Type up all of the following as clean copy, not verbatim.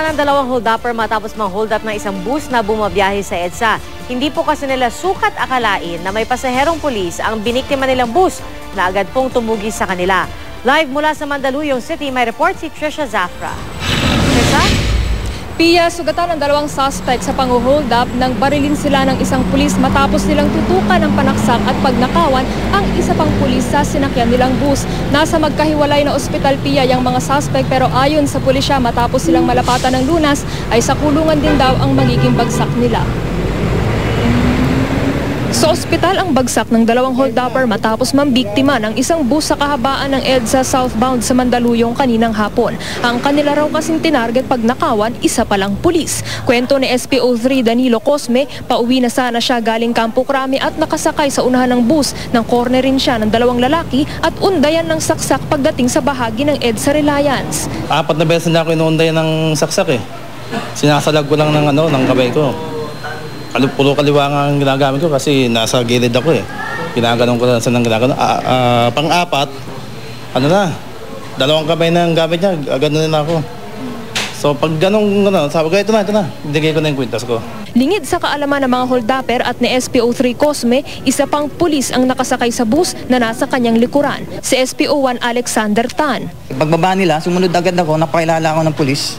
Sugatan ng dalawang hold-upper matapos mang-hold up ng isang bus na bumabiyahe sa EDSA. Hindi po kasi nila sukat akalain na may pasaherong pulis ang biniktima nilang bus na agad pong tumugi sa kanila. Live mula sa Mandaluyong City, may report si Trisha Zafra. Trisha? Pia, sugatan ng dalawang suspect sa pang-hold up nang barilin sila ng isang pulis matapos nilang tutukan ng panaksak at pagnakawan ang isa pang pulis sa sinakyan nilang bus. Nasa magkahiwalay na ospital, Pia, yung mga suspect, pero ayon sa pulisya matapos silang malapatan ng lunas ay sa kulungan din daw ang magiging bagsak nila. Sa ospital ang bagsak ng dalawang hold-upper matapos mambiktima ng isang bus sa kahabaan ng EDSA southbound sa Mandaluyong kaninang hapon. Ang kanila raw kasing tinarget pagnakawan, isa palang pulis. Kwento ni SPO3 Danilo Cosme, pauwi na sana siya galing Campo Crame at nakasakay sa unahan ng bus nang cornerin siya ng dalawang lalaki at undayan ng saksak pagdating sa bahagi ng EDSA Reliance. 4 na beses na ako inundayan ng saksak eh. Sinasalag ko lang ng kamay ko. Puro kaliwa nga ang ginagamit ko kasi nasa gilid ako eh. Ginaganon ko lang sa nang ginaganon. Pang-apat, dalawang kamay na ang gamit niya, gano'n na ako. So pag ganun, sabi ko, ito na, binigay ko na yung kwintas ko. Lingid sa kaalaman ng mga hold-upper at ni SPO3 Cosme, isa pang pulis ang nakasakay sa bus na nasa kanyang likuran, si SPO1 Alexander Tan. Pagbaba nila, sumunod agad ako, napakilala ako ng pulis.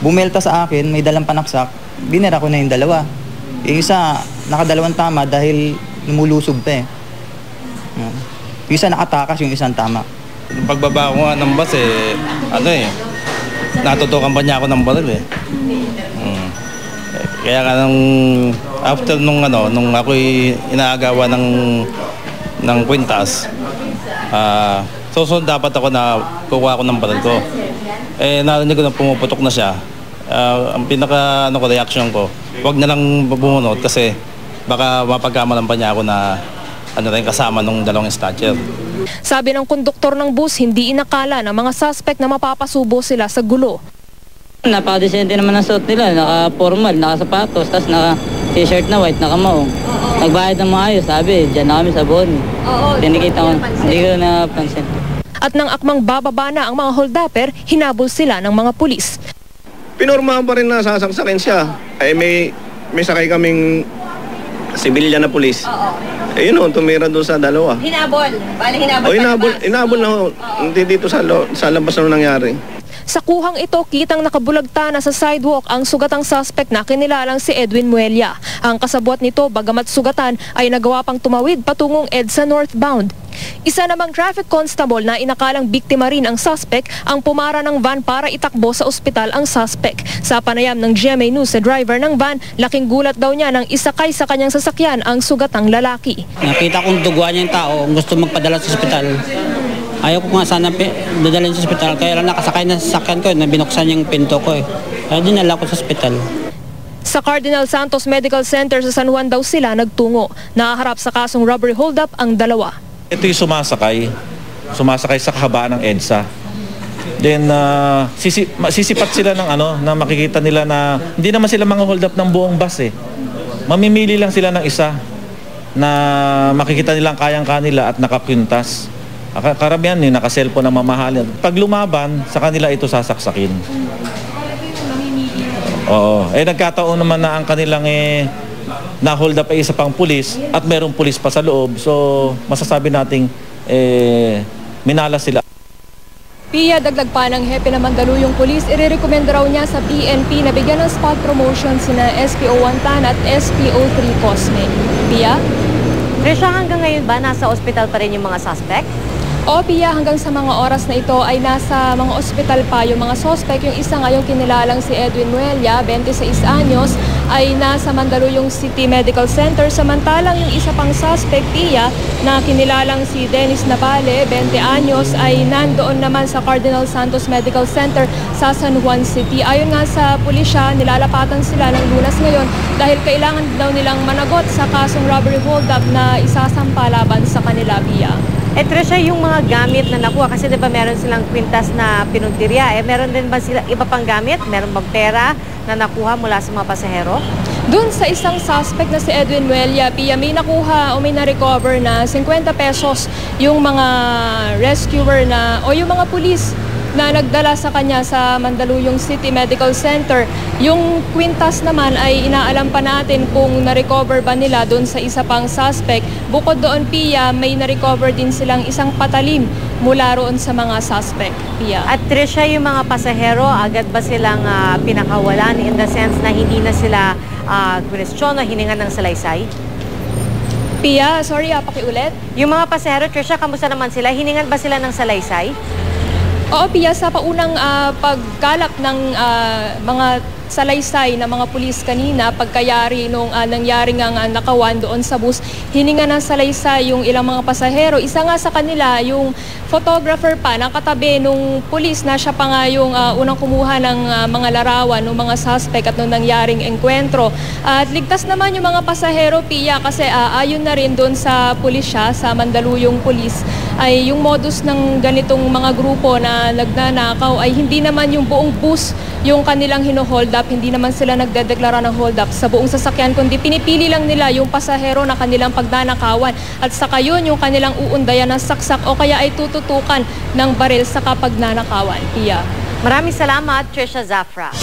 Bumelta sa akin, may dalang panaksak, binera ko na yung dalawa. Yung isa, nakadalawang tama dahil lumulusog pa eh. Yung isa nakatakas, yung isang tama. Pagbaba ko nga ng bus natutukan pa niya ako ng baril eh. Kaya nga after nung ako'y inaagawa ng kwintas, susunod dapat ako na kukuha ko ng baril ko. Narinig ko na pumuputok na siya. Ang pinaka reaction ko, wag na lang bumunot kasi baka mapagkamalan pa niya ako na kasama nung dalawang snatcher. Sabi ng konduktor ng bus, hindi inakala ng mga suspect na mapapasubo sila sa gulo. Napakadesente naman ang suot nila, naka-formal, naka-sapatos, tapos naka-t-shirt na white, naka-maong. Nagbayad ng maayos, sabi, dyan na kami sa Boni. Tinikita ko, hindi ko napansin. At nang akmang bababa na ang mga hold-upper, hinabol sila ng mga pulis. Pinormahan pa rin na sasaksakin siya. May sakay kaming sibilyan na pulis. Yun tumira doon sa dalawa. Hinabol? Bale, hinabol? Hinabol na hindi dito sa labas na nangyari. Sa kuhang ito, kitang nakabulagta na sa sidewalk ang sugatang suspect na kinilalang si Edwin Muelia. Ang kasabwat nito, bagamat sugatan, ay nagawa pang tumawid patungong EDSA northbound. Isa namang traffic constable na inakalang biktima rin ang suspect ang pumara ng van para itakbo sa ospital ang suspect. Sa panayam ng GMA News sa driver ng van, laking gulat daw niya nang isakay sa kanyang sasakyan ang sugatang lalaki. Nakita kong duguan niya yung tao, gusto magpadala sa ospital. Ayaw ko nga sana dadalhin sa ospital, kaya lang nakasakay na sa sasakyan ko, binuksan yung pinto ko eh. Kaya dinala ko sa ospital. Sa Cardinal Santos Medical Center sa San Juan daw sila nagtungo. Nakaharap sa kasong robbery hold-up ang dalawa. Ito yung sumasakay sa kahabaan ng EDSA. Then sisipat sila ng na makikita nila na hindi naman sila mga hold up ng buong bus eh. Mamimili lang sila ng isa na makikita nilang kayang kanila at nakakwintas. Karamihan yung naka-cellphone na mamahalin. Pag lumaban, sa kanila ito sasaksakin. Oo. Nagkataon naman na ang kanilang na-hold up ay isa pang pulis at merong pulis pa sa loob. So, masasabi nating minala sila. Pia, dagdag pa ng hepe ng Mandaluyong Police, irerekomenda raw niya sa PNP na bigyan ng spot promotion sina SPO1 Tan at SPO3 Cosme. Pia? Trisha, hanggang ngayon ba nasa ospital pa rin yung mga suspect? O Pia, hanggang sa mga oras na ito ay nasa mga ospital pa yung mga suspect. Yung isa ngayong kinilalang si Edwin Muelia, 26 anyos, ay nasa Mandaluyong City Medical Center. Samantalang yung isa pang suspect, Pia, na kinilalang si Dennis Navale, 20 anyos, ay nandoon naman sa Cardinal Santos Medical Center sa San Juan City. Ayon nga sa pulisya, nilalapatan sila ng lunas ngayon dahil kailangan daw nilang managot sa kasong robbery hold-up na isasampa laban sa kanila, Pia. Trisha, yung mga gamit na nakuha, kasi diba meron silang kwintas na pinuntirya, meron din ba sila iba pang gamit? Meron bang pera na nakuha mula sa mga pasahero? Doon sa isang suspect na si Edwin Muelia, Pia, may nakuha o may na-recover na 50 pesos yung mga rescuer na o yung mga pulis na nagdala sa kanya sa Mandaluyong City Medical Center. Yung kwintas naman ay inaalam pa natin kung na-recover ba nila doon sa isa pang suspect. Bukod doon, Pia, may na-recover din silang isang patalim mula roon sa mga suspect. Pia. At Trisha, yung mga pasahero, agad ba silang pinakawalan in the sense na hindi na sila kwestiyon o hiningan ng salaysay? Pia, sorry, pakiulit. Yung mga pasahero, Trisha, kamusta naman sila? Hiningan ba sila ng salaysay? Oo, Pia, sa paunang pagkalap ng mga salaysay na mga pulis kanina, pagkayari nung nangyaring nakawan doon sa bus, hininga ng salaysay yung ilang mga pasahero. Isa nga sa kanila, yung photographer pa, nakatabi nung pulis na siya pa nga yung unang kumuha ng mga larawan ng mga suspect at nung nangyaring engkwentro. At ligtas naman yung mga pasahero, Pia, kasi ayon na rin doon sa pulisya, sa Mandaluyong Police, ay yung modus ng ganitong mga grupo na nagnanakaw ay hindi naman yung buong bus yung kanilang hino-hold up, hindi naman sila nagdedeklara ng hold up sa buong sasakyan, kundi pinipili lang nila yung pasahero na kanilang pagnanakawan at saka yun yung kanilang uundayan ng saksak o kaya ay tututukan ng baril sa pagnanakawan. Pia. Maraming salamat, Trisha Zafra.